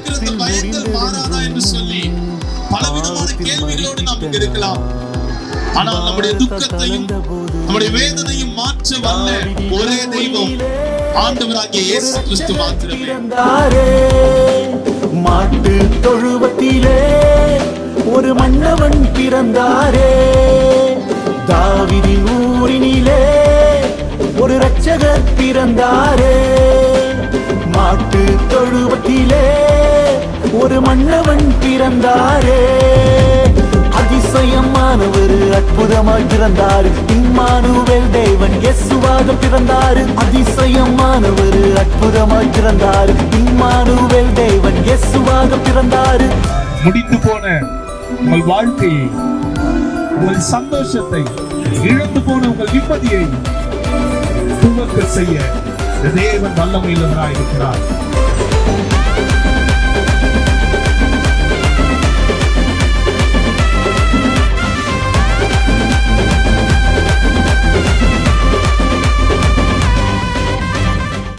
இருக்கிற இந்த பயங்கள் மாறாதா என்று சொல்லி பலவிதமான கேள்விகளோடு நாம் இங்க இருக்கலாம். ஆனால் நம்முடைய துக்கத்தையும் நம்முடைய வேதனையும் மாற்ற வல்ல ஒரே தெய்வம் ஆண்டவராகிய இயேசு கிறிஸ்து மாத்திரமே. மாட்டு தொழுவத்திலே ஒரு மன்னவன் பிறந்தாரே, தாவீதின் ஊரினிலே ஒரு இரட்சகர் பிறந்தாரே. மாட்டு தொழுவத்திலே ஒரு மன்னவன் பிறந்தாரே, அதிசயமானவர் அற்புதமாய் பிறந்தார். இம்மானுவேல் தேவன் இயேசுவாக பிறந்தார். அதிசயமானவர் அற்புதமாய் பிறந்தார். இம்மானுவேல் தேவன் இயேசுவாக பிறந்தார். முடிந்து போன உங்கள் வாழ்க்கையை, உங்கள் சந்தோஷத்தை, இழந்து போன உங்கள் நிம்மதியை துவக்க செய்ய தேவன் வல்லமையுள்ளவராய் இருக்கிறார்.